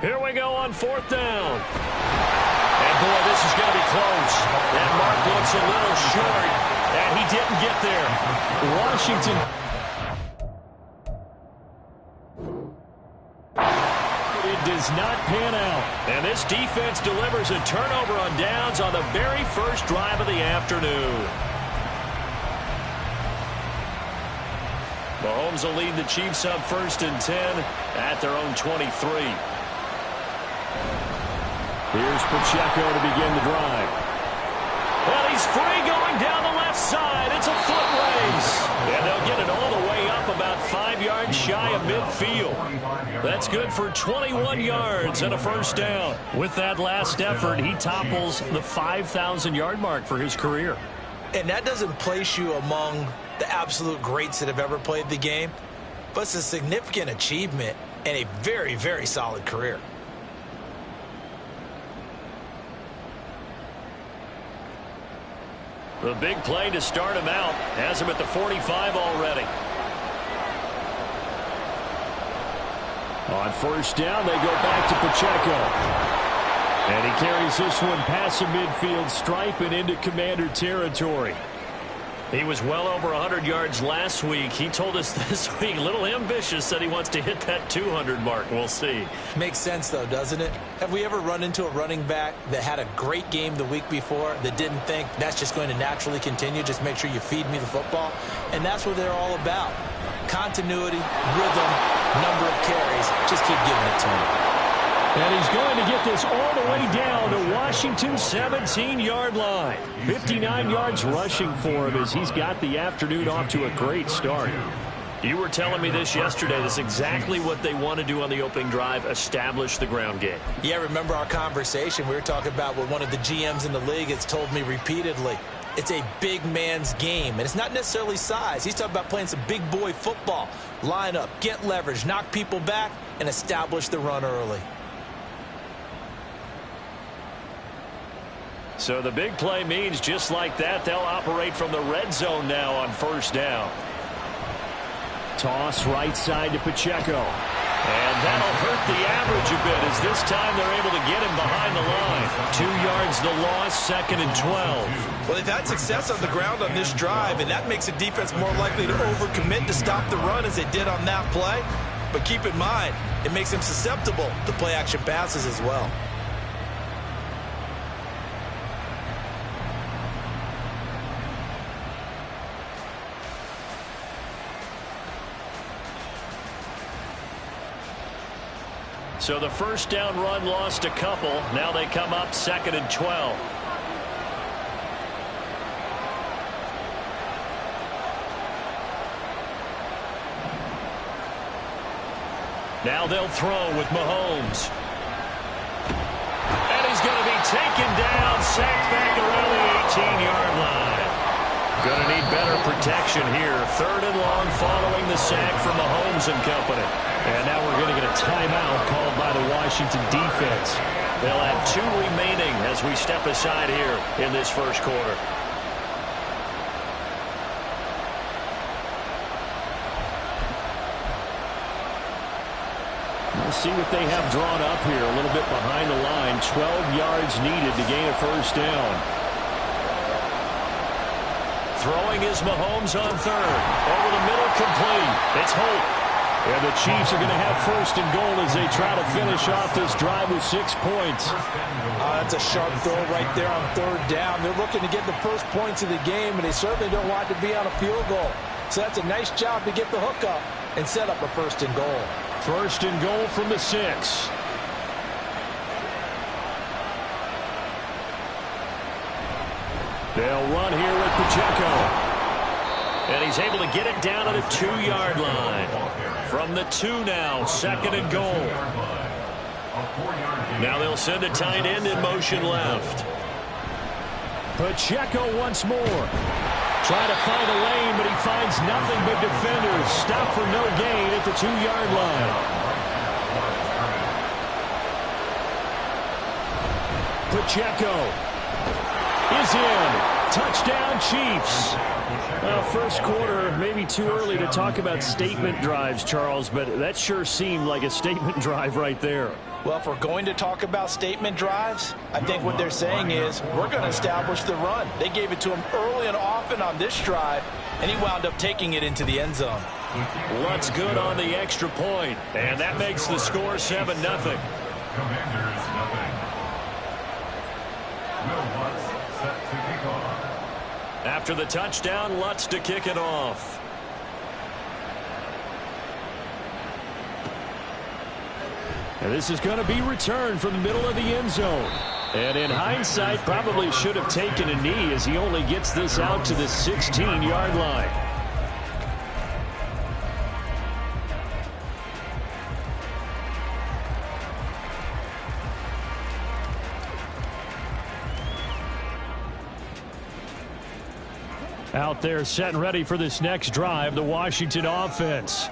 Here we go on 4th down. And, boy, this is going to be close. That mark looks a little short, and he didn't get there. Washington. It does not pan out. And this defense delivers a turnover on downs on the very first drive of the afternoon. Mahomes will lead the Chiefs up 1st and 10 at their own 23. Here's Pacheco to begin the drive. Well, he's free going down the left side. It's a foot race. And they'll get it all the way up about 5 yards shy of midfield. That's good for 21 yards and a 1st down. With that last effort, he topples the 5,000-yard mark for his career. And that doesn't place you among the absolute greats that have ever played the game, but it's a significant achievement and a very, very solid career. The big play to start him out has him at the 45 already. On 1st down, they go back to Pacheco. And he carries this one past the midfield stripe and into Commander territory. He was well over 100 yards last week. He told us this week, a little ambitious, that he wants to hit that 200 mark. We'll see. Makes sense, though, doesn't it? Have we ever run into a running back that had a great game the week before that didn't think that's just going to naturally continue? Just make sure you feed me the football. And that's what they're all about. Continuity, rhythm, number of carries. Just keep giving it to him. And he's going to get this all the way down to Washington's 17-yard line. 59 yards rushing for him as he's got the afternoon off to a great start. You were telling me this yesterday. This is exactly what they want to do on the opening drive, establish the ground game. Yeah, remember our conversation. We were talking about what one of the GMs in the league has told me repeatedly. It's a big man's game, and it's not necessarily size. He's talking about playing some big boy football. Line up, get leverage, knock people back, and establish the run early. So the big play means just like that, they'll operate from the red zone now on 1st down. Toss right side to Pacheco. And that'll hurt the average a bit as this time they're able to get him behind the line. 2 yards the loss, 2nd and 12. Well, they've had success on the ground on this drive, and that makes the defense more likely to overcommit to stop the run as they did on that play. But keep in mind, it makes them susceptible to play-action passes as well. So the 1st down run lost a couple. Now they come up 2nd and 12. Now they'll throw with Mahomes. And he's going to be taken down, sacked back around the 18-yard line. Going to need better protection here. 3rd and long following the sack from Mahomes and company. And now we're going to get a timeout called by the Washington defense. They'll have 2 remaining as we step aside here in this 1st quarter. We'll see what they have drawn up here. A little bit behind the line. 12 yards needed to gain a 1st down. Throwing is Mahomes on 3rd. Over the middle, complete. It's Holt. And the Chiefs are going to have 1st and goal as they try to finish off this drive with 6 points. That's a sharp throw right there on 3rd down. They're looking to get the first points of the game, and they certainly don't want it to be on a field goal. So that's a nice job to get the hook up and set up a 1st and goal. 1st and goal from the 6. They'll run here with Pacheco. And he's able to get it down to the 2-yard line. From the 2 now, 2nd and goal. Now they'll send a tight end in motion left. Pacheco once more. Trying to find a lane, but he finds nothing but defenders. Stop for no gain at the 2-yard line. Pacheco is in. Touchdown, Chiefs. Well, first quarter, maybe too early to talk about statement drives, Charles, but that sure seemed like a statement drive right there. Well, if we're going to talk about statement drives, I think what they're saying is we're going to establish the run. They gave it to him early and often on this drive, and he wound up taking it into the end zone. What's good on the extra point, and that makes the score 7-0. Commanders, nothing. Will Lutz set to kick off. After the touchdown, Lutz to kick it off. And this is going to be returned from the middle of the end zone. And in hindsight, probably should have taken a knee as he only gets this out to the 16-yard line. Out there set and ready for this next drive, the Washington offense.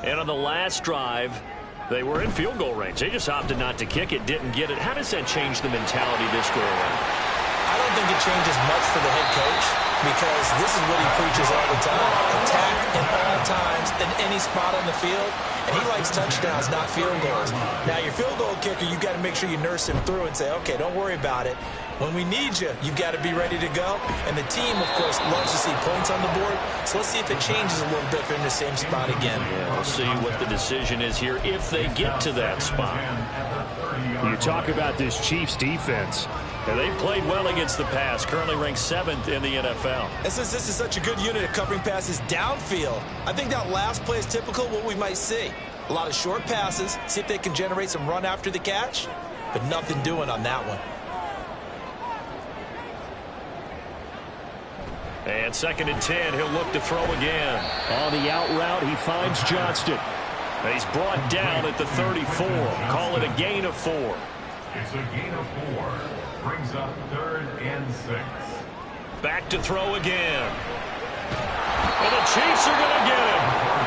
And on the last drive, they were in field goal range. They just opted not to kick it, didn't get it. How does that change the mentality this go around? I don't think it changes much for the head coach because this is what he preaches all the time. Attack in all times in any spot on the field. And he likes touchdowns, not field goals. Now, your field goal kicker, you've got to make sure you nurse him through and say, okay, don't worry about it. When we need you, you've got to be ready to go. And the team, of course, loves to see points on the board. So let's see if it changes a little bit if they're in the same spot again. Yeah, we'll see what the decision is here if they get to that spot. You talk about this Chiefs defense. And they've played well against the pass, currently ranked 7th in the NFL. And since this is such a good unit at covering passes downfield, I think that last play is typical of what we might see. A lot of short passes, see if they can generate some run after the catch, but nothing doing on that one. And 2nd and 10, he'll look to throw again. On the out route, he finds Johnston. He's brought down at the 34. Call it a gain of 4. It's a gain of 4. Brings up 3rd and 6. Back to throw again. And the Chiefs are going to get him.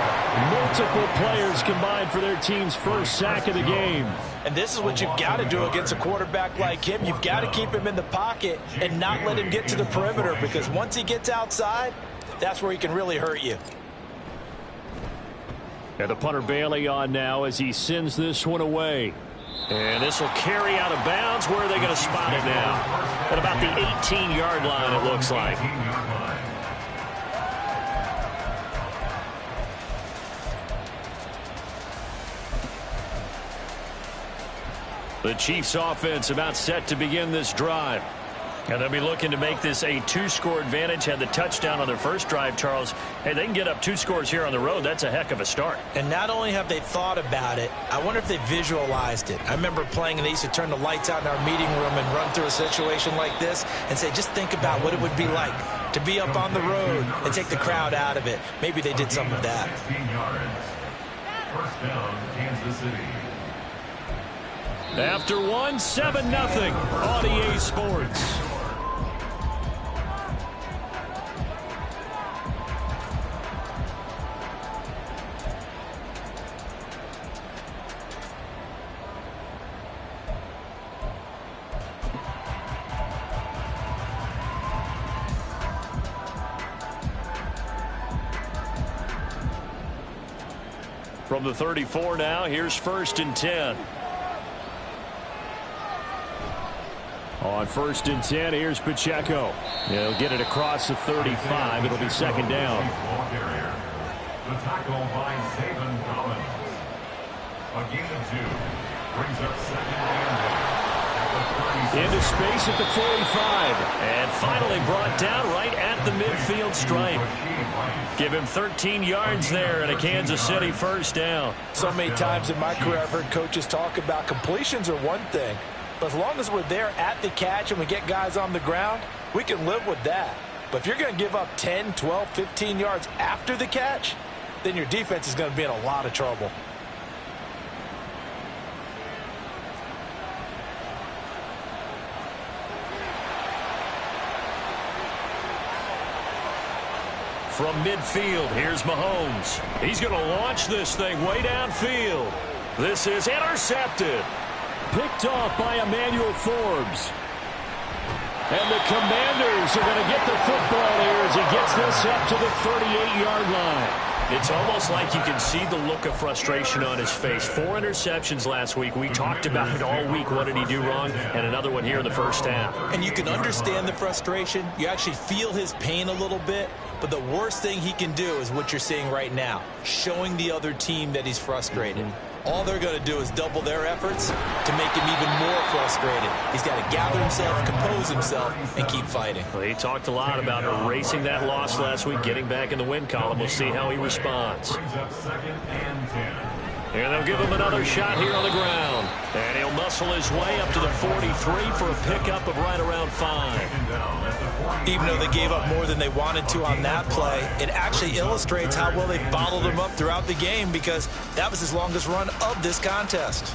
Multiple players combined for their team's first sack of the game. And this is what you've got to do against a quarterback like him. You've got to keep him in the pocket and not let him get to the perimeter, because once he gets outside, that's where he can really hurt you. And the punter Bailey on now as he sends this one away. And this will carry out of bounds. Where are they going to spot it now? At about the 18-yard line, it looks like. The Chiefs offense about set to begin this drive. And they'll be looking to make this a 2-score advantage. Had the touchdown on their first drive, Charles. Hey, they can get up 2 scores here on the road. That's a heck of a start. And not only have they thought about it, I wonder if they visualized it. I remember playing and they used to turn the lights out in our meeting room and run through a situation like this and say, just think about what it would be like to be up on the road and take the crowd out of it. Maybe they did some of that. 16 yards. First down, Kansas City. After 1, 7-0 on EA Sports. From the 34 now, here's 1st and 10. On 1st and 10, here's Pacheco. He'll get it across the 35. It'll be 2nd down. Ball carrier. The tackle by Zayvon Collins. A gain of 2. Brings up 2nd and 1. Into space at the 45. And finally brought down right at the midfield stripe. Give him 13 yards there and a Kansas City first down. So many times in my career I've heard coaches talk about completions are one thing. But as long as we're there at the catch and we get guys on the ground, we can live with that. But if you're going to give up 10, 12, 15 yards after the catch, then your defense is going to be in a lot of trouble. From midfield, here's Mahomes. He's going to launch this thing way downfield. This is intercepted. Picked off by Emmanuel Forbes. And the Commanders are going to get the football here as he gets this up to the 38-yard line. It's almost like you can see the look of frustration on his face. 4 interceptions last week. We talked about it all week. What did he do wrong? And another one here in the first half. And you can understand the frustration. You actually feel his pain a little bit. But the worst thing he can do is what you're seeing right now, showing the other team that he's frustrated. All they're going to do is double their efforts to make him even more frustrated. He's got to gather himself, compose himself, and keep fighting. Well, he talked a lot about erasing that loss last week, getting back in the win column. We'll see how he responds. And they'll give him another shot here on the ground. And he'll muscle his way up to the 43 for a pickup of right around 5. Even though they gave up more than they wanted to on that play, it actually illustrates how well they bottled him up throughout the game because that was his longest run of this contest.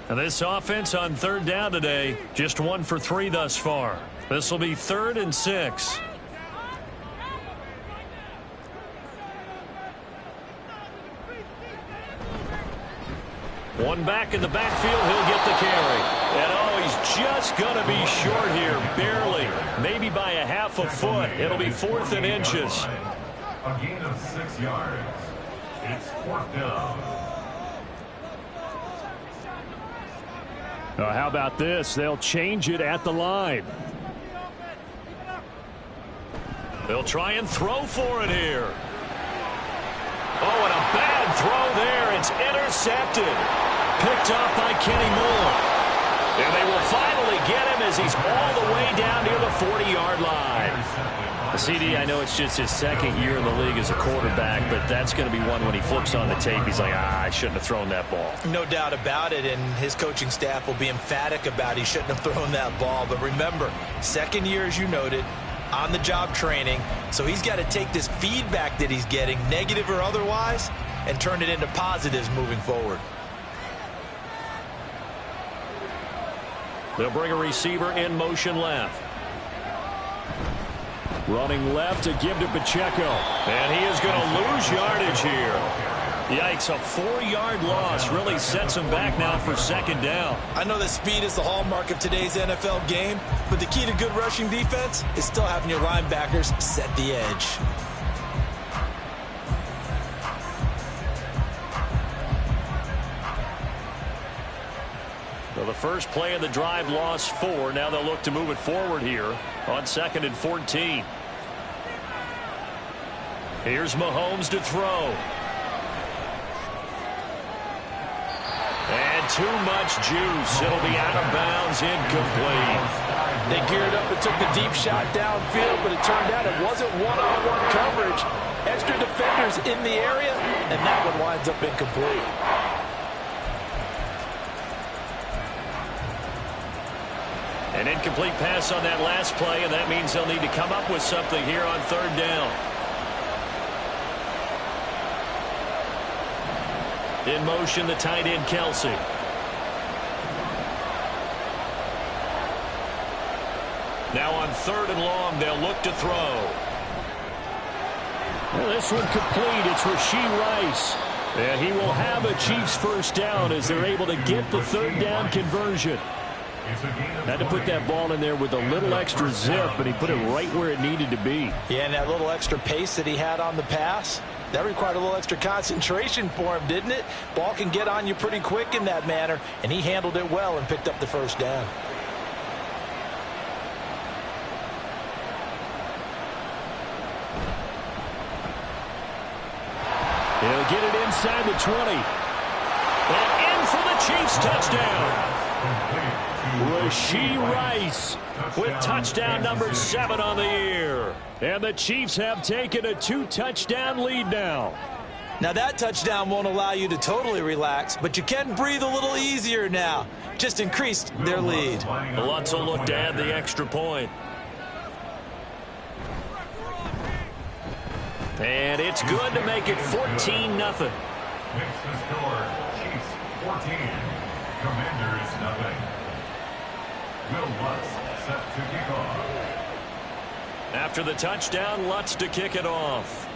And this offense on third down today, just 1 for 3 thus far. This will be 3rd and 6. One back in the backfield, he'll get the carry. And oh, he's just going to be short here, barely. Maybe by a half a foot. It'll be 4th and inches. A gain of 6 yards. It's 4th down. How about this? They'll change it at the line. They'll try and throw for it here. Oh, and a bad throw there. It's intercepted. Picked up by Kenny Moore. And they will finally get him as he's all the way down near the 40-yard line. CD, I know it's just his 2nd year in the league as a quarterback, but that's going to be one when he flips on the tape. He's like, I shouldn't have thrown that ball. No doubt about it, and his coaching staff will be emphatic about he shouldn't have thrown that ball. But remember, 2nd year, as you noted, on-the-job training, so he's got to take this feedback that he's getting, negative or otherwise, and turn it into positives moving forward. They'll bring a receiver in motion left. Running left to give to Pacheco. And he is going to lose yardage here. Yikes, a 4-yard loss really sets him back now for 2nd down. I know that speed is the hallmark of today's NFL game, but the key to good rushing defense is still having your linebackers set the edge. Well, the first play of the drive lost 4. Now they'll look to move it forward here on 2nd and 14. Here's Mahomes to throw. And too much juice. It'll be out of bounds, incomplete. They geared up and took the deep shot downfield, but it turned out it wasn't one-on-one coverage. Extra defenders in the area, and that one winds up incomplete. An incomplete pass on that last play, and that means they'll need to come up with something here on 3rd down. In motion, the tight end, Kelsey. Now on 3rd and long, they'll look to throw. Well, this one complete. It's Rashee Rice. And he will have a Chiefs first down as they're able to get the 3rd down conversion. Had to put that ball in there with a little extra zip, but he put it right where it needed to be. Yeah, and that little extra pace that he had on the pass, that required a little extra concentration for him, didn't it? Ball can get on you pretty quick in that manner, and he handled it well and picked up the first down. He'll get it inside the 20. And in for the Chiefs touchdown. Rashee Rice with touchdown number 7 on the year. And the Chiefs have taken a 2-touchdown lead now. Now that touchdown won't allow you to totally relax, but you can breathe a little easier now. Just increased their lead. Lutz will look to add the extra point. And it's good to make it 14-0. Makes the score Chiefs 14, Commanders nothing. Will Lutz set to kick off. After the touchdown, Lutz to kick it off.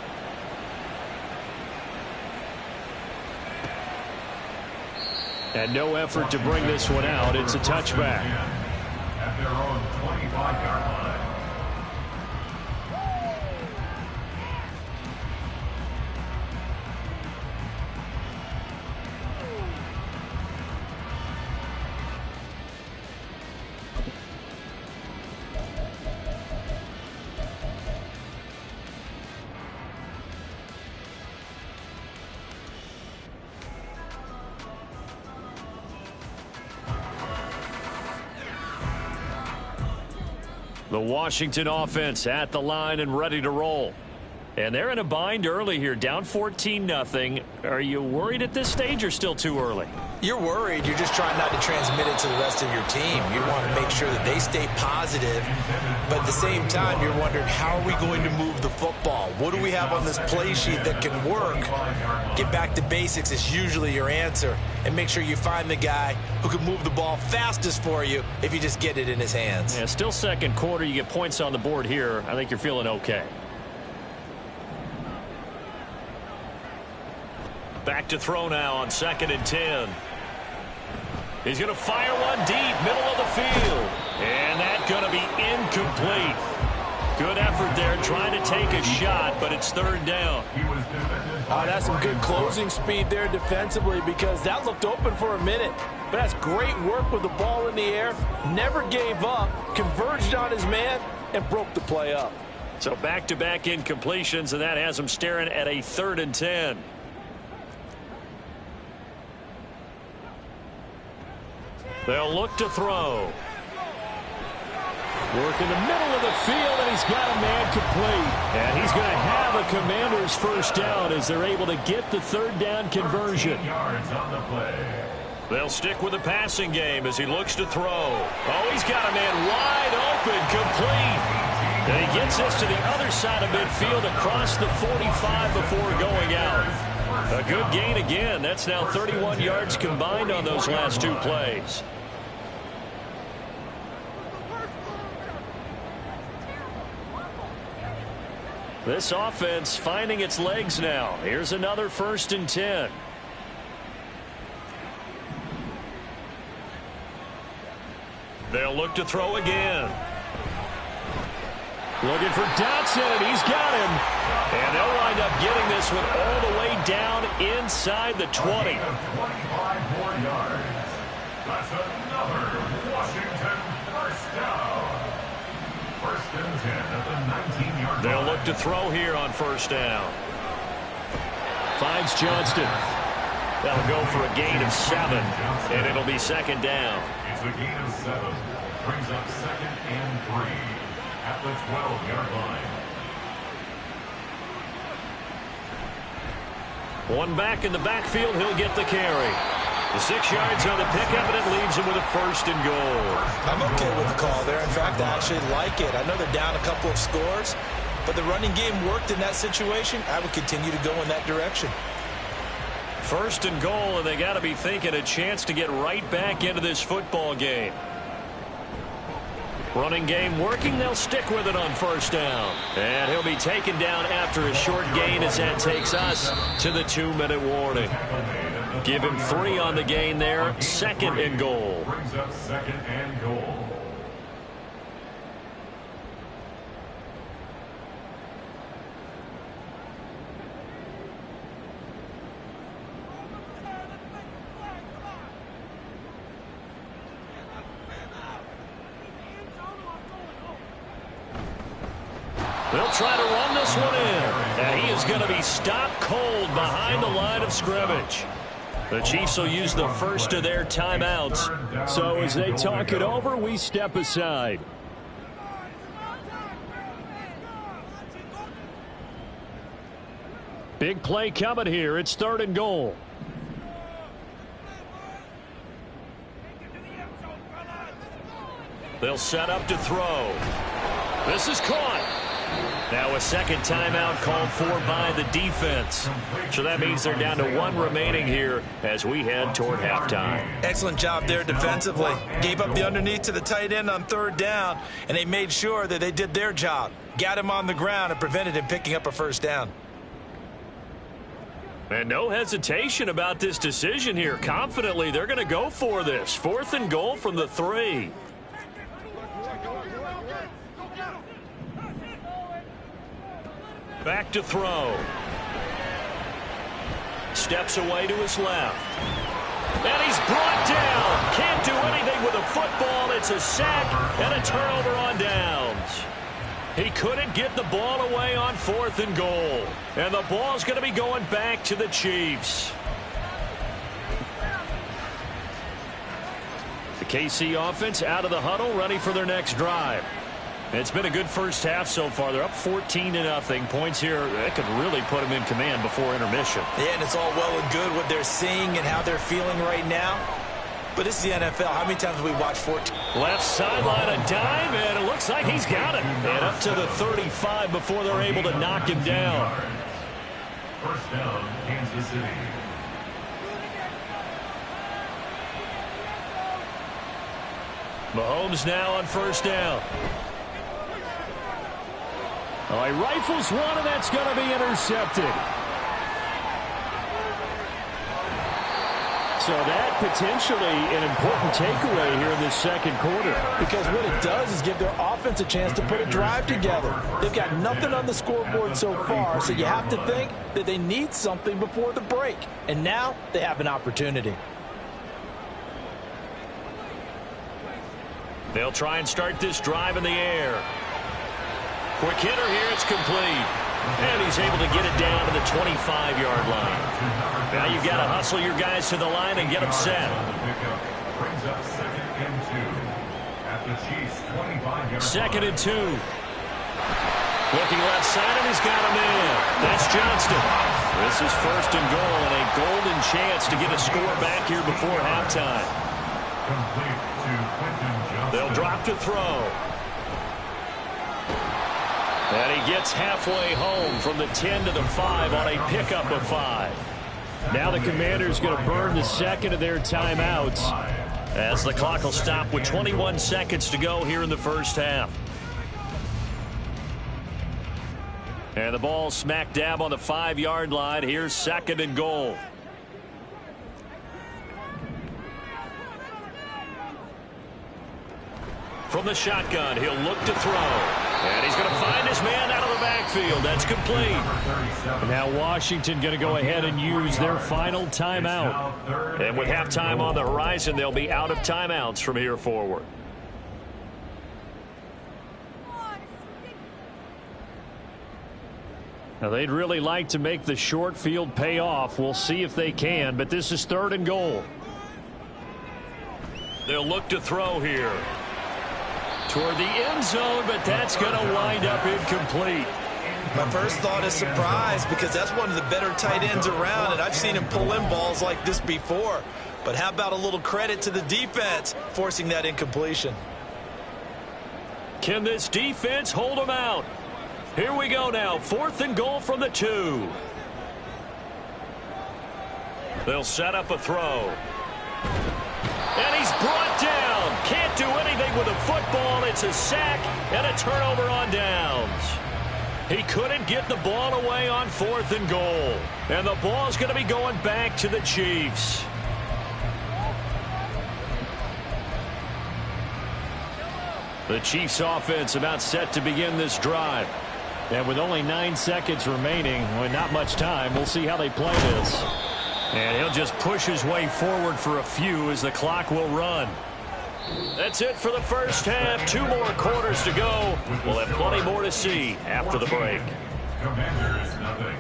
And no effort to bring this one out. It's a touchback. At their own 25-yard line. The Washington offense at the line and ready to roll. And they're in a bind early here, down 14-0. Are you worried at this stage or still too early? You're worried. You're just trying not to transmit it to the rest of your team. You want to make sure that they stay positive. But at the same time, you're wondering, how are we going to move the football? What do we have on this play sheet that can work? Get back to basics is usually your answer. And make sure you find the guy who can move the ball fastest for you if you just get it in his hands. Yeah, still second quarter. You get points on the board here. I think you're feeling okay. Back to throw now on 2nd and 10. He's going to fire one deep, middle of the field. And that's going to be incomplete. Good effort there, trying to take a shot, but it's 3rd down. That's some good closing speed there defensively, because that looked open for a minute. But that's great work with the ball in the air. Never gave up, converged on his man, and broke the play up. So back-to-back incompletions, and that has him staring at a 3rd and 10. They'll look to throw. Work in the middle of the field, and he's got a man complete. And he's going to have a Commander's first down as they're able to get the 3rd down conversion. Yards on the play. They'll stick with the passing game as he looks to throw. Oh, he's got a man wide open, complete. And he gets this to the other side of midfield across the 45 before going out. A good gain again. That's now 31 yards combined on those last 2 plays. This offense finding its legs now. Here's another 1st and 10. They'll look to throw again. Looking for Dotson, and he's got him. And they'll wind up getting this one all the way down inside the 20. 25 more yards. That's another Washington first down. 1st and 10 at the 19-yard line. They'll look to throw here on 1st down. Finds Johnston. That'll go for a gain of 7, and it'll be 2nd down. It's a gain of 7. Brings up 2nd and 3 at the 12-yard line. One back in the backfield, he'll get the carry. The 6 yards on the pickup, and it leaves him with a 1st and goal. I'm okay with the call there. In fact, I actually like it. I know they're down a couple of scores, but the running game worked in that situation. I would continue to go in that direction. 1st and goal, and they got to be thinking a chance to get right back into this football game. Running game working. They'll stick with it on 1st down. And he'll be taken down after a short gain as that takes us to the 2-minute warning. Give him 3 on the gain there. 2nd and goal. Brings up 2nd and goal. They'll try to run this one in. And he is going to be stopped cold behind the line of scrimmage. The Chiefs will use the first of their timeouts. So as they talk it over, we step aside. Big play coming here. It's 3rd and goal. They'll set up to throw. This is caught. Now a 2nd timeout called for by the defense. So that means they're down to 1 remaining here as we head toward halftime. Excellent job there defensively. Gave up the underneath to the tight end on 3rd down, and they made sure that they did their job. Got him on the ground and prevented him picking up a 1st down. And no hesitation about this decision here. Confidently, they're going to go for this. 4th and goal from the 3. Back to throw. Steps away to his left. And he's brought down. Can't do anything with a football. It's a sack and a turnover on downs. He couldn't get the ball away on 4th and goal. And the ball's going to be going back to the Chiefs. The KC offense out of the huddle, ready for their next drive. It's been a good first half so far. They're up 14-0. Points here, that could really put them in command before intermission. Yeah, and it's all well and good what they're seeing and how they're feeling right now. But this is the NFL. How many times have we watched 14? Left sideline, a dive, and it looks like he's got it. And up to the 35 before they're able to knock him down. First down, Kansas City. Mahomes now on first down. Oh, he rifles one, and that's going to be intercepted. So that potentially an important takeaway here in this second quarter. Because what it does is give their offense a chance to put a drive together. They've got nothing on the scoreboard so far, so you have to think that they need something before the break. And now they have an opportunity. They'll try and start this drive in the air. Quick hitter here, it's complete. And he's able to get it down to the 25-yard line. Now you've got to hustle your guys to the line and get them set. Brings up 2nd and 2 at the Chiefs' 25-yard 2nd and 2. Looking left side, and he's got him in. That's Johnston. This is 1st and goal, and a golden chance to get a score back here before halftime. complete to Quentin Johnson. They'll drop to throw. And he gets halfway home from the 10 to the 5 on a pickup of 5. Now the Commanders going to burn the second of their timeouts as the clock will stop with 21 seconds to go here in the first half. And the ball smack dab on the 5-yard line. Here's 2nd and goal. From the shotgun, he'll look to throw. And he's going to find his man out of the backfield. That's complete. Now Washington going to go ahead and use their final timeout. And with halftime on the horizon, they'll be out of timeouts from here forward. Now they'd really like to make the short field pay off. We'll see if they can, but this is 3rd and goal. They'll look to throw here. Toward the end zone, but that's going to wind up incomplete. My first thought is surprise, because that's one of the better tight ends around, and I've seen him pull in balls like this before. But how about a little credit to the defense forcing that incompletion? Can this defense hold them out? Here we go now. 4th and goal from the 2. They'll set up a throw. And he's brought down. Can't do anything with a football. It's a sack and a turnover on downs. He couldn't get the ball away on 4th and goal. And the ball's going to be going back to the Chiefs. The Chiefs offense about set to begin this drive. And with only 9 seconds remaining, with not much time, we'll see how they play this. And he'll just push his way forward for a few as the clock will run. That's it for the first half. 2 more quarters to go. We'll have plenty more to see after the break. Commanders, nothing.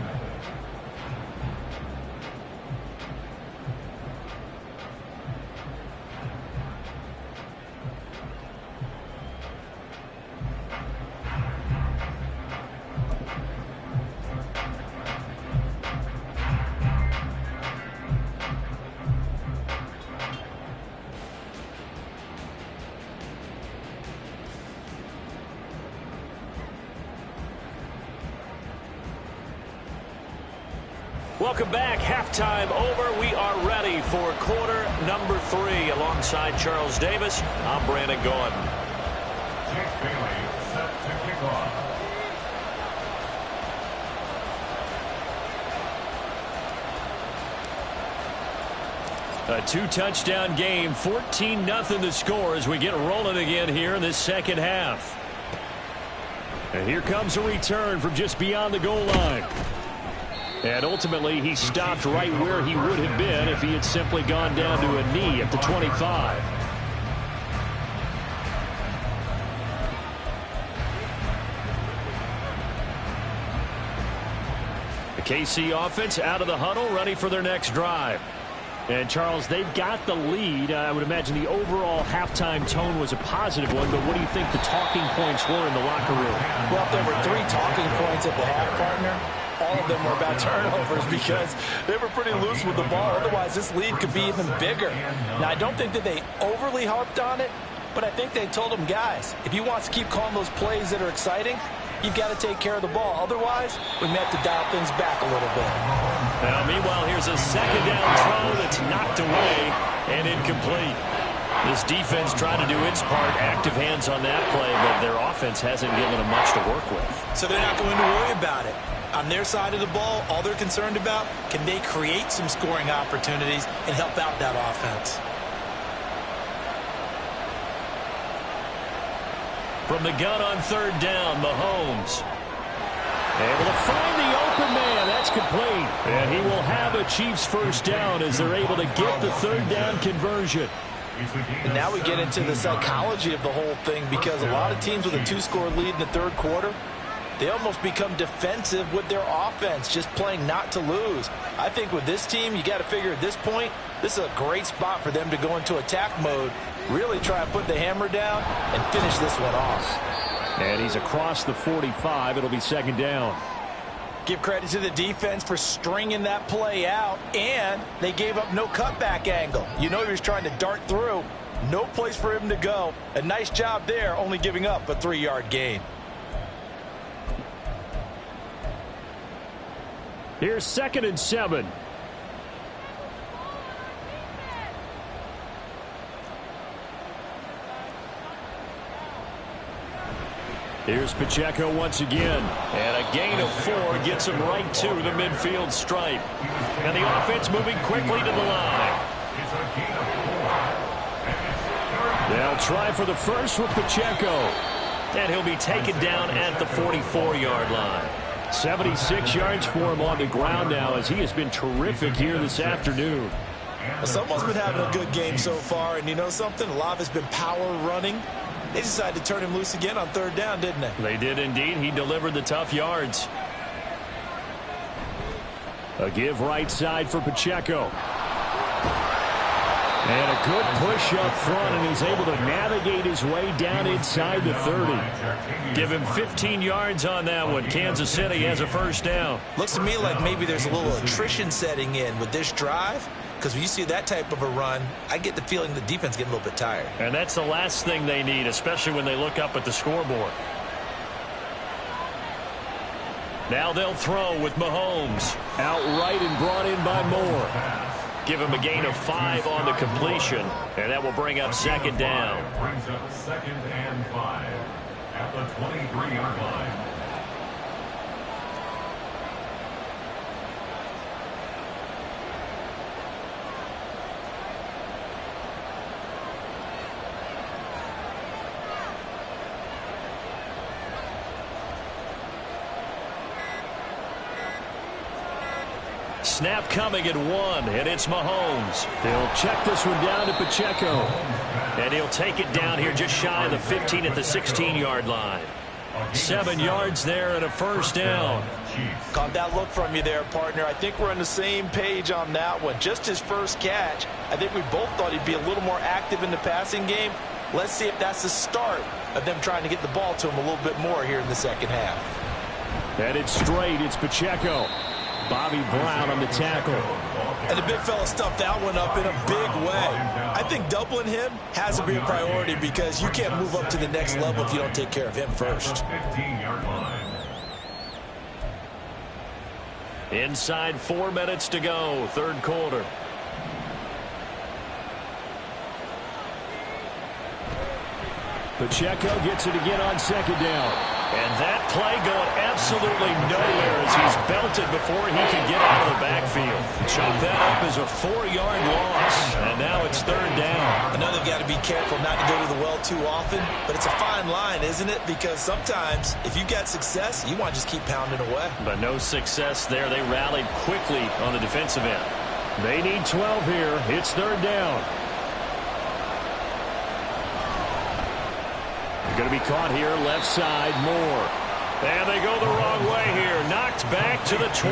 Welcome back. Halftime over. We are ready for quarter number 3. Alongside Charles Davis, I'm Brandon Gordon. Jake Bailey set to kick off. A 2-touchdown game, 14-0 the score as we get rolling again here in this second half. And here comes a return from just beyond the goal line. And ultimately, he stopped right where he would have been if he had simply gone down to a knee at the 25. The KC offense out of the huddle, ready for their next drive. And, Charles, they've got the lead. I would imagine the overall halftime tone was a positive one, but what do you think the talking points were in the locker room? Well, if there were 3 talking points at the half, partner, all of them were about turnovers because they were pretty loose with the ball. Otherwise, this lead could be even bigger. Now, I don't think that they overly harped on it, but I think they told them, guys, if you want to keep calling those plays that are exciting, you've got to take care of the ball. Otherwise, we may have to dial things back a little bit. Now, meanwhile, here's a second down throw that's knocked away and incomplete. This defense trying to do its part, active hands on that play, but their offense hasn't given them much to work with. So they're not going to worry about it. On their side of the ball, all they're concerned about, can they create some scoring opportunities and help out that offense? From the gun on third down, Mahomes able to find the open man. That's complete. And he will have a Chiefs first down as they're able to get the third down conversion. And now we get into the psychology of the whole thing because a lot of teams with a 2-score lead in the third quarter, they almost become defensive with their offense, just playing not to lose. I think with this team, you got to figure at this point, this is a great spot for them to go into attack mode, really try and put the hammer down and finish this one off. And he's across the 45. It'll be second down. Give credit to the defense for stringing that play out, and they gave up no cutback angle. You know he was trying to dart through. No place for him to go. A nice job there, only giving up a 3-yard gain. Here's 2nd and 7. Here's Pacheco once again. And a gain of 4 gets him right to the midfield stripe. And the offense moving quickly to the line. They'll try for the first with Pacheco. And he'll be taken down at the 44-yard line. 76 yards for him on the ground now as he has been terrific here this afternoon. Well, someone's been having a good game so far, and you know something? A lot of it's been power running. They decided to turn him loose again on third down, didn't they? They did indeed. He delivered the tough yards. A give right side for Pacheco. And a good push up front, and he's able to navigate his way down inside the 30. Give him 15 yards on that one. Kansas City has a first down. Looks to me like maybe there's a little attrition setting in with this drive, because when you see that type of a run, I get the feeling the defense getting a little bit tired. And that's the last thing they need, especially when they look up at the scoreboard. Now they'll throw with Mahomes. Outright and brought in by Moore. Give him a gain of 5 on the completion, and that will bring up second down. Brings up 2nd and 5 at the 23-yard line. Snap coming at 1, and it's Mahomes. They'll check this one down to Pacheco. And he'll take it down here just shy of the 15 at the 16-yard line. 7 yards there and a first down. Caught that look from you there, partner. I think we're on the same page on that one. Just his first catch. I think we both thought he'd be a little more active in the passing game. Let's see if that's the start of them trying to get the ball to him a little bit more here in the second half. And it's straight. It's Pacheco. Bobby Brown on the tackle. And the big fella stuffed that one up in a big way. I think doubling him has to be a priority because you can't move up to the next level if you don't take care of him first. 15-yard line. Inside 4 minutes to go, third quarter. Pacheco gets it again on second down. And that play going absolutely nowhere as he's belted before he can get out of the backfield. Chop that up as a 4-yard loss, and now it's third down. I know they've got to be careful not to go to the well too often, but it's a fine line, isn't it? Because sometimes if you got success, you want to just keep pounding away. But no success there. They rallied quickly on the defensive end. They need 12 here. It's third down. Going to be caught here, left side, Moore. And they go the wrong way here. Knocked back to the 20.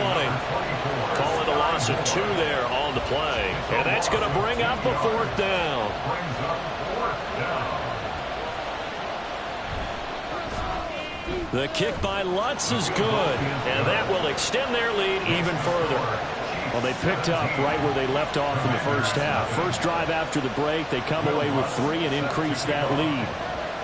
Call it a loss of 2 there on the play. And that's going to bring up a fourth down. The kick by Lutz is good. And that will extend their lead even further. Well, they picked up right where they left off in the first half. First drive after the break, they come away with 3 and increase that lead.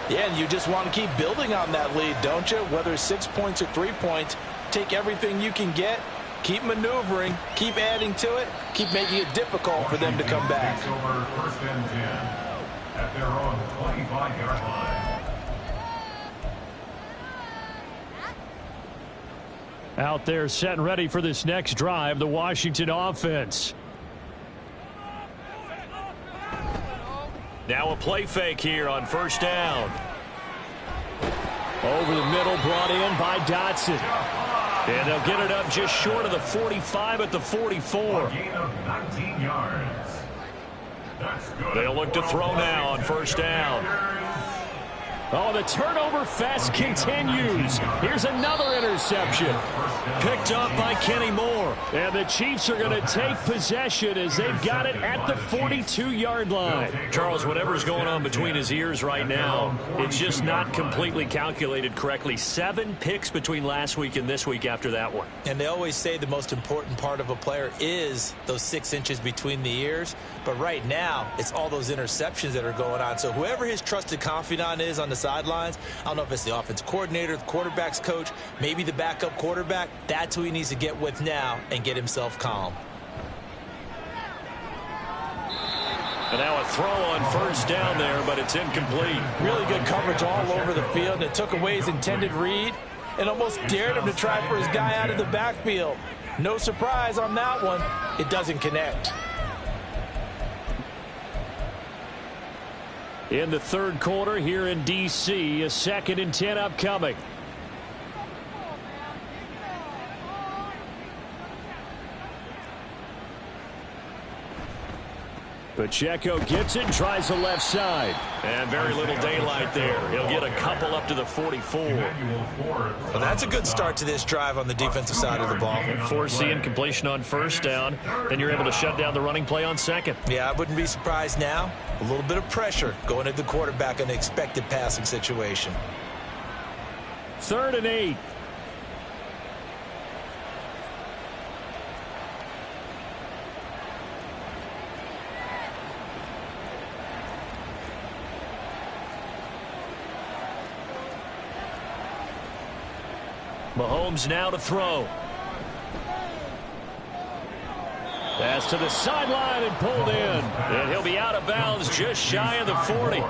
Yeah, and you just want to keep building on that lead, don't you? Whether it's 6 points or 3 points, take everything you can get, keep maneuvering, keep adding to it, keep making it difficult for them to come back. Over first and 10 at their own 25-yard line. Out there set and ready for this next drive, the Washington offense. Now a play fake here on first down. Over the middle, brought in by Dotson. And they'll get it up just short of the 45 at the 44. A gain of 19 yards. That's good. They'll look to throw now on first down. Oh, the turnover fest continues. Here's another interception. Picked up by Kenny Moore. And the Chiefs are going to take possession as they've got it at the 42-yard line. Charles, whatever's going on between his ears right now, it's just not completely calculated correctly. 7 picks between last week and this week after that one. And they always say the most important part of a player is those 6 inches between the ears. But right now, it's all those interceptions that are going on. So whoever his trusted confidant is on the sidelines, I don't know if it's the offense coordinator, the quarterback's coach, maybe the backup quarterback, that's who he needs to get with now and get himself calm. And now a throw on first down there, but it's incomplete. Really good coverage all over the field, and it took away his intended read and almost dared him to try for his guy out of the backfield. No surprise on that one. It doesn't connect. In the third quarter here in D.C., a 2nd and 10 upcoming. Pacheco gets it, tries the left side. And very little daylight there. He'll get a couple up to the 44. Well, that's a good start to this drive on the defensive side of the ball. Forcing completion on first down. Then you're able to shut down the running play on second. Yeah, I wouldn't be surprised now. A little bit of pressure going at the quarterback in an expected passing situation. 3rd and 8. Mahomes now to throw. Pass to the sideline and pulled in. And he'll be out of bounds just shy of the 40.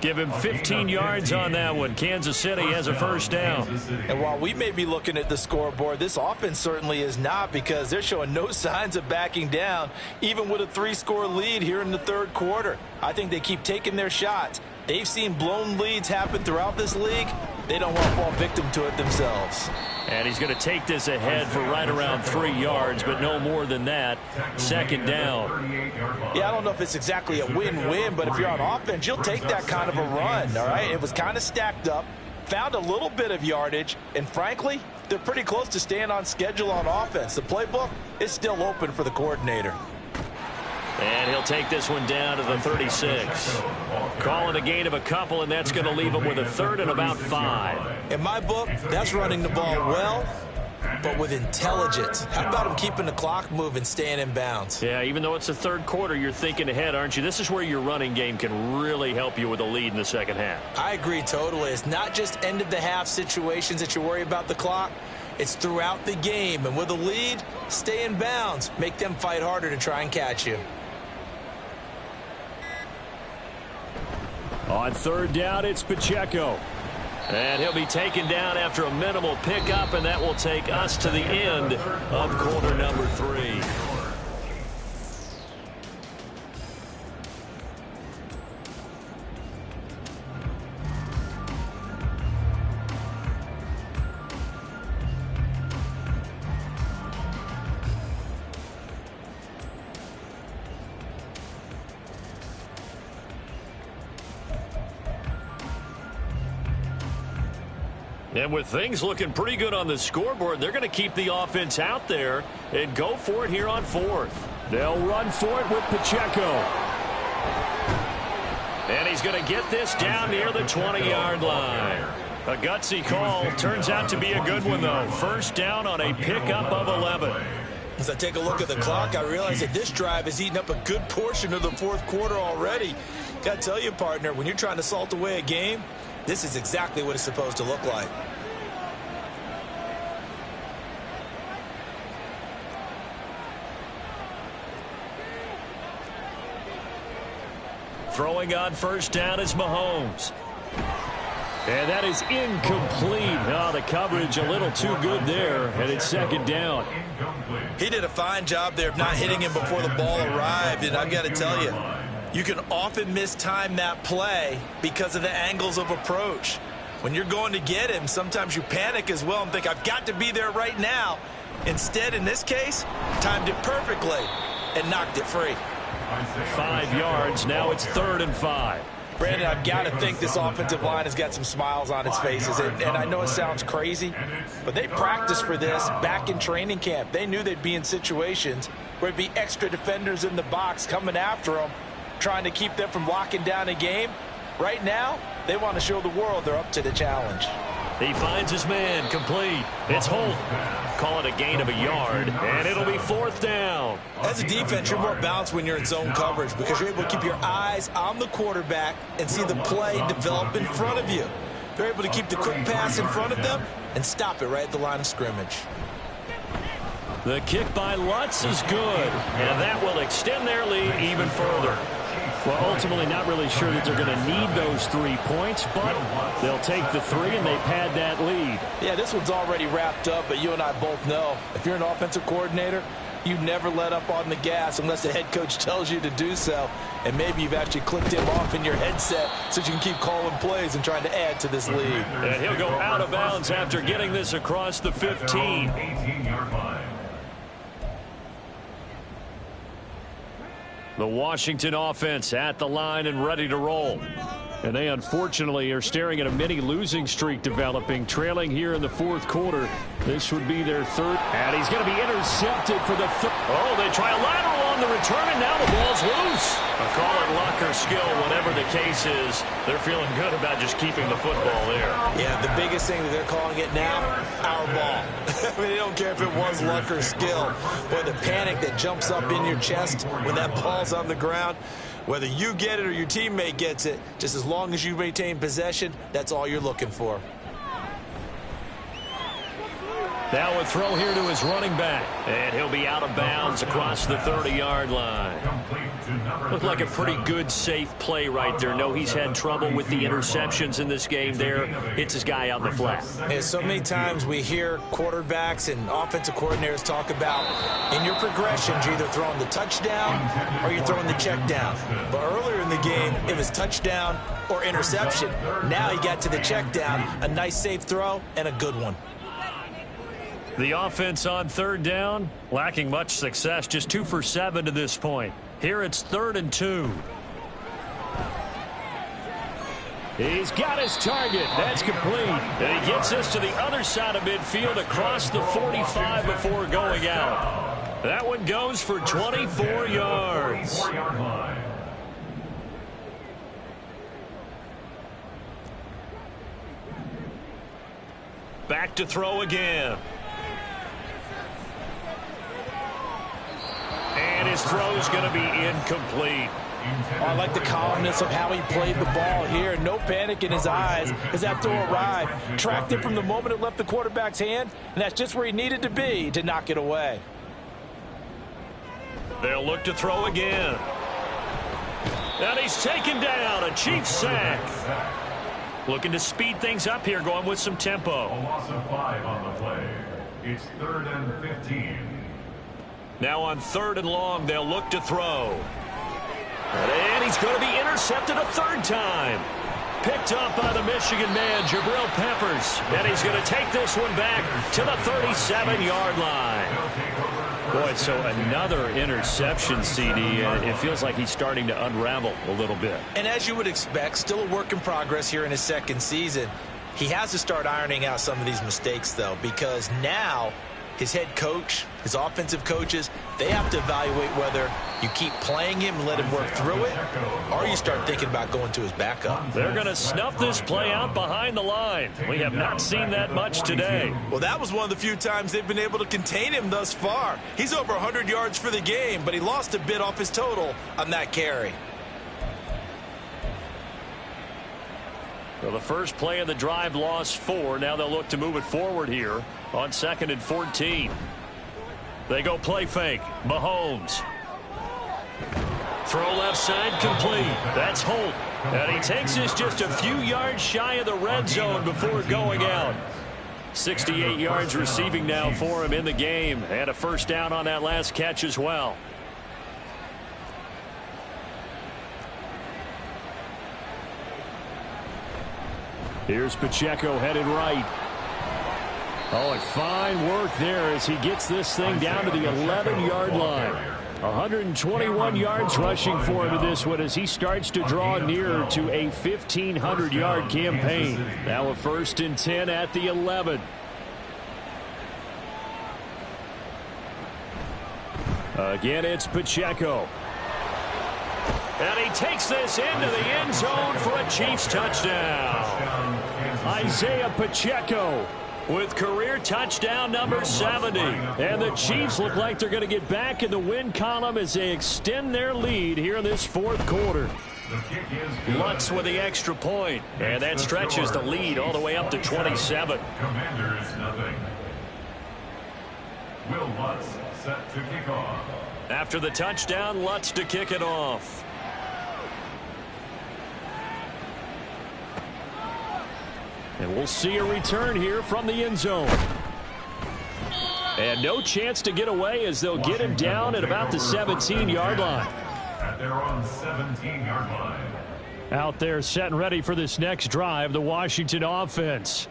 Give him 15 yards on that one. Kansas City has a first down. And while we may be looking at the scoreboard, this offense certainly is not, because they're showing no signs of backing down, even with a 3-score lead here in the third quarter. I think they keep taking their shots. They've seen blown leads happen throughout this league. They don't want to fall victim to it themselves. And he's going to take this ahead for right around 3 yards, but no more than that. 2nd down. Yeah, I don't know if it's exactly a win-win, but if you're on offense, you'll take that kind of a run, all right? It was kind of stacked up, found a little bit of yardage, and frankly, they're pretty close to staying on schedule on offense. The playbook is still open for the coordinator. And he'll take this one down to the 36. Calling a gain of a couple, and that's going to leave him with a 3rd and about 5. In my book, that's running the ball well, but with intelligence. How about him keeping the clock moving, staying in bounds? Yeah, even though it's the third quarter, you're thinking ahead, aren't you? This is where your running game can really help you with a lead in the second half. I agree totally. It's not just end-of-the-half situations that you worry about the clock. It's throughout the game. And with a lead, stay in bounds. Make them fight harder to try and catch you. On 3rd down, it's Pacheco. And he'll be taken down after a minimal pickup, and that will take us to the end of quarter number 3. And with things looking pretty good on the scoreboard, they're going to keep the offense out there and go for it here on 4th. They'll run for it with Pacheco. And he's going to get this down near the 20-yard line. A gutsy call. Turns out to be a good one, though. First down on a pickup of 11. As I take a look at the clock, I realize that this drive has eaten up a good portion of the 4th quarter already. Got to tell you, partner, when you're trying to salt away a game, this is exactly what it's supposed to look like. Throwing on first down is Mahomes. And that is incomplete. Oh, the coverage a little too good there, and it's second down. He did a fine job there of not hitting him before the ball arrived, and I've got to tell you, you can often mistime that play because of the angles of approach. When you're going to get him, sometimes you panic as well and think, I've got to be there right now. Instead, in this case, timed it perfectly and knocked it free. 5 yards. Now it's 3rd and 5. Brandon, I've got to think this offensive line has got some smiles on its faces. And I know it sounds crazy, but they practiced for this back in training camp. They knew they'd be in situations where there'd be extra defenders in the box coming after them, trying to keep them from locking down a game. Right now, they want to show the world they're up to the challenge. He finds his man, complete. It's Holt. Call it a gain of a yard, and it'll be 4th down. As a defense, you're more balanced when you're in zone coverage because you're able to keep your eyes on the quarterback and see the play develop in front of you. They're able to keep the quick pass in front of them and stop it right at the line of scrimmage. The kick by Lutz is good, and that will extend their lead even further. Well, ultimately not really sure that they're going to need those 3 points, but they'll take the 3 and they pad that lead. Yeah, this one's already wrapped up, but you and I both know if you're an offensive coordinator, you never let up on the gas unless the head coach tells you to do so. And maybe you've actually clicked him off in your headset so you can keep calling plays and trying to add to this lead. And he'll go out of bounds after getting this across the 15. 18-yard line. The Washington offense at the line and ready to roll. And they unfortunately are staring at a mini losing streak developing, trailing here in the 4th quarter. This would be their 3rd. And he's going to be intercepted for the 3rd. Oh, they try a lateral on the return, and now the ball's loose. Call it luck or skill, whatever the case is. They're feeling good about just keeping the football there. Yeah, the biggest thing that they're calling it now, our ball. I mean, they don't care if it was luck or skill. Boy, the panic that jumps up in your chest when that ball's on the ground, whether you get it or your teammate gets it, just as long as you maintain possession, that's all you're looking for. Now a throw here to his running back. And he'll be out of bounds across the 30-yard line. Looked like a pretty good, safe play right there. No, he's had trouble with the interceptions in this game there. Hits his guy on the flat. And so many times we hear quarterbacks and offensive coordinators talk about in your progressions, you're either throwing the touchdown or you're throwing the check down. But earlier in the game, it was touchdown or interception. Now he got to the check down, a nice safe throw, and a good one. The offense on 3rd down, lacking much success, just 2 for 7 to this point. Here it's 3rd and 2. He's got his target. That's complete. And he gets us to the other side of midfield across the 45 before going out. That one goes for 24 yards. Back to throw again. And his throw's going to be incomplete. Oh, I like the calmness of how he played the ball here. No panic in his eyes as that throw arrived. Tracked it from the moment it left the quarterback's hand, and that's just where he needed to be to knock it away. They'll look to throw again. And he's taken down, a Chiefs sack. Looking to speed things up here, going with some tempo. A loss of 5 on the play. It's 3rd and 15. Now on 3rd and long, they'll look to throw. And he's going to be intercepted a 3rd time. Picked up by the Michigan man, Jabril Peppers. And he's going to take this one back to the 37-yard line. Boy, so another interception, CD, and it feels like he's starting to unravel a little bit. And as you would expect, still a work in progress here in his 2nd season. He has to start ironing out some of these mistakes, though, because now his head coach, his offensive coaches, they have to evaluate whether you keep playing him and let him work through it, or you start thinking about going to his backup. They're going to snuff this play out behind the line. We have not seen that much today. Well, that was one of the few times they've been able to contain him thus far. He's over 100 yards for the game, but he lost a bit off his total on that carry. Well, the first play of the drive lost 4. Now they'll look to move it forward here on 2nd and 14. They go play fake. Mahomes. Throw left side complete. That's Holt. And he takes this just a few yards shy of the red zone before going out. 68 yards receiving now for him in the game. And a first down on that last catch as well. Here's Pacheco headed right. Oh, and fine work there as he gets this thing down to the 11-yard line. 121 yards rushing for him in this one as he starts to draw nearer to a 1,500-yard campaign. Now a 1st and 10 at the 11. Again, it's Pacheco. And he takes this into the end zone for a Chiefs touchdown. Isaiah Pacheco with career touchdown number 70. And the Chiefs look like they're going to get back in the win column as they extend their lead here in this 4th quarter. Lutz with the extra point. And that stretches the lead all the way up to 27. Commanders nothing. Will Lutz set to kick off. After the touchdown, Lutz to kick it off. And we'll see a return here from the end zone. And no chance to get away as they'll get him down at about the 17-yard line. At their own 17-yard line. Out there set and ready for this next drive, the Washington offense.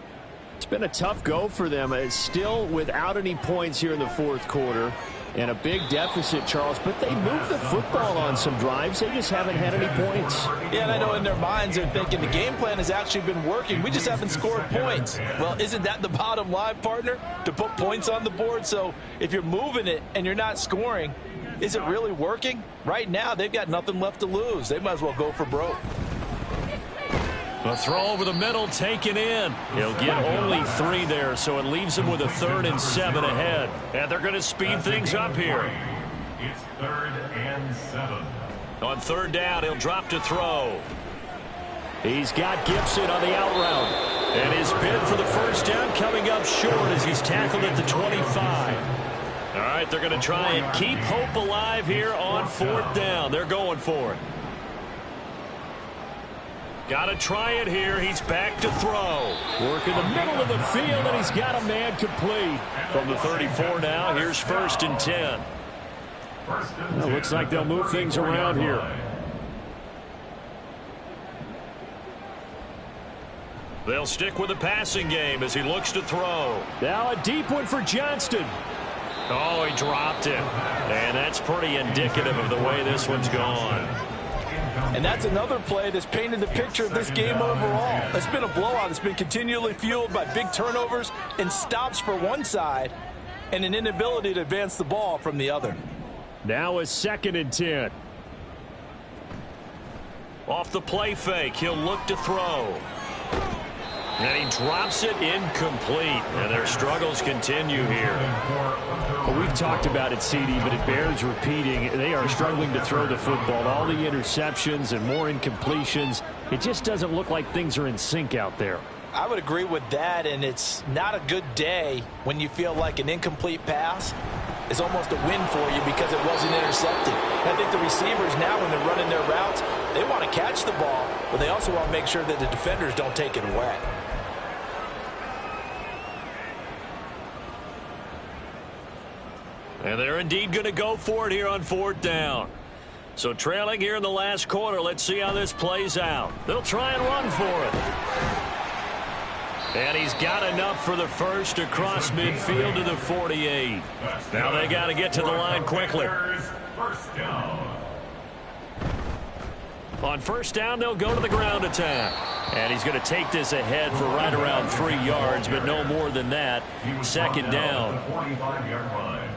It's been a tough go for them. It's still without any points here in the 4th quarter. And a big deficit, Charles, but they moved the football on some drives. They just haven't had any points. Yeah, and I know in their minds they're thinking the game plan has actually been working. We just haven't scored points. Well, isn't that the bottom line, partner? To put points on the board? So if you're moving it and you're not scoring, is it really working? Right now, they've got nothing left to lose. They might as well go for broke. A throw over the middle taken in. He'll get only 3 there, so it leaves him with a 3rd and 7 ahead. And they're going to speed things up here. It's 3rd and 7. On 3rd down, he'll drop to throw. He's got Gibson on the out route. And his bid for the first down coming up short as he's tackled at the 25. All right, they're going to try and keep hope alive here on 4th down. They're going for it. Got to try it here. He's back to throw. Work in the middle of the field, and he's got a man complete. From the 34 now, here's 1st and 10. Well, looks like they'll move things around here. They'll stick with the passing game as he looks to throw. Now a deep one for Johnston. Oh, he dropped it. And that's pretty indicative of the way this one's gone. And that's another play that's painted the picture of this game overall. It's been a blowout. It's been continually fueled by big turnovers and stops for one side and an inability to advance the ball from the other. Now a 2nd and 10. Off the play fake, he'll look to throw. And he drops it incomplete. And their struggles continue here. Well, we've talked about it, CD, but it bears repeating. They are struggling to throw the football. All the interceptions and more incompletions. It just doesn't look like things are in sync out there. I would agree with that, and it's not a good day when you feel like an incomplete pass is almost a win for you because it wasn't intercepted. And I think the receivers now, when they're running their routes, they want to catch the ball, but they also want to make sure that the defenders don't take it away. And they're indeed going to go for it here on 4th down. So trailing here in the last quarter, let's see how this plays out. They'll try and run for it. And he's got enough for the first across midfield to the 48. Now they got to get to the line quickly. First down. On 1st down, they'll go to the ground attack. And he's going to take this ahead for right around 3 yards, but no more than that. 2nd down. 45-yard line.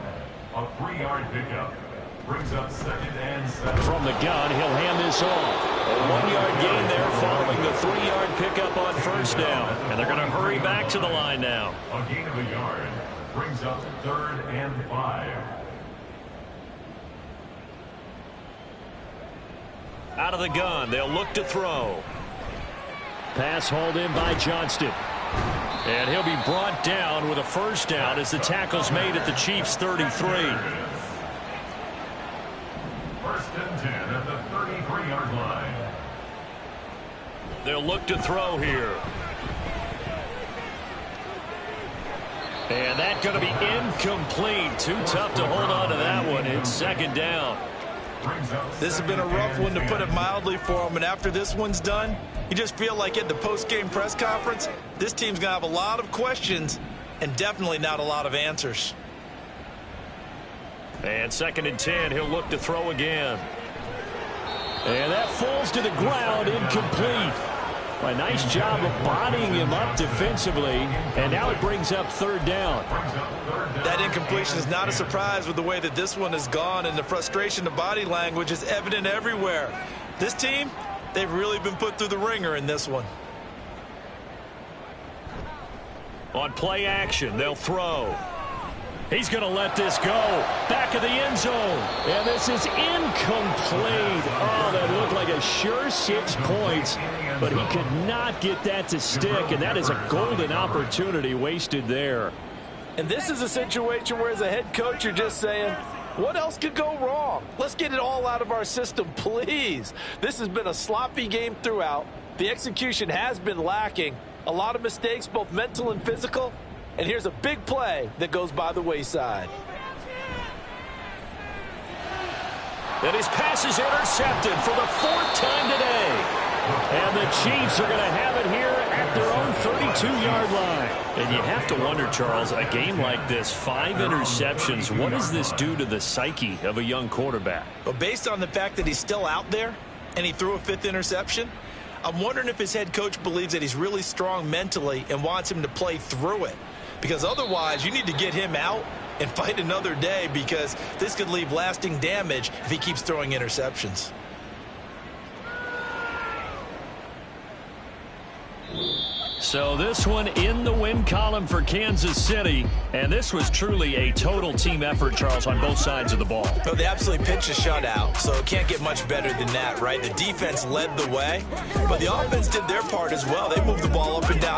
A 3-yard pickup. Brings up 2nd and 7. From the gun, he'll hand this off. A 1-yard gain there following the 3-yard pickup on 1st down. And they're going to hurry back to the line now. A gain of a yard. Brings up 3rd and 5. Out of the gun, they'll look to throw. Pass hauled in by Johnston. And he'll be brought down with a 1st down as the tackle's made at the Chiefs' 33. 1st and 10 at the 33-yard line. They'll look to throw here. And that's going to be incomplete. Too tough to hold on to that one. It's 2nd down. This has been a rough one, to put it mildly, for him. And after this one's done, you just feel like at the post-game press conference, this team's going to have a lot of questions and definitely not a lot of answers. And 2nd and 10, he'll look to throw again. And that falls to the ground, incomplete. A nice job of bodying him up defensively, and now it brings up 3rd down. That incompletion is not a surprise with the way that this one has gone, and the frustration of body language is evident everywhere. This team, they've really been put through the ringer in this one. On play action, they'll throw. He's going to let this go. Back of the end zone. And this is incomplete. Oh, that looked like a sure 6 points. But he could not get that to stick. And that is a golden opportunity wasted there. And this is a situation where, as a head coach, you're just saying, what else could go wrong? Let's get it all out of our system, please. This has been a sloppy game throughout. The execution has been lacking. A lot of mistakes, both mental and physical. And here's a big play that goes by the wayside. And his pass is intercepted for the 4th time today. And the Chiefs are going to have it here at their own 32-yard line. And you have to wonder, Charles, a game like this, 5 interceptions, what does this do to the psyche of a young quarterback? Well, based on the fact that he's still out there and he threw a 5th interception, I'm wondering if his head coach believes that he's really strong mentally and wants him to play through it. Because otherwise, you need to get him out and fight another day, because this could leave lasting damage if he keeps throwing interceptions. So this one in the win column for Kansas City. And this was truly a total team effort, Charles, on both sides of the ball. No, they absolutely pitched a shutout, so it can't get much better than that, right? The defense led the way, but the offense did their part as well. They moved the ball up and down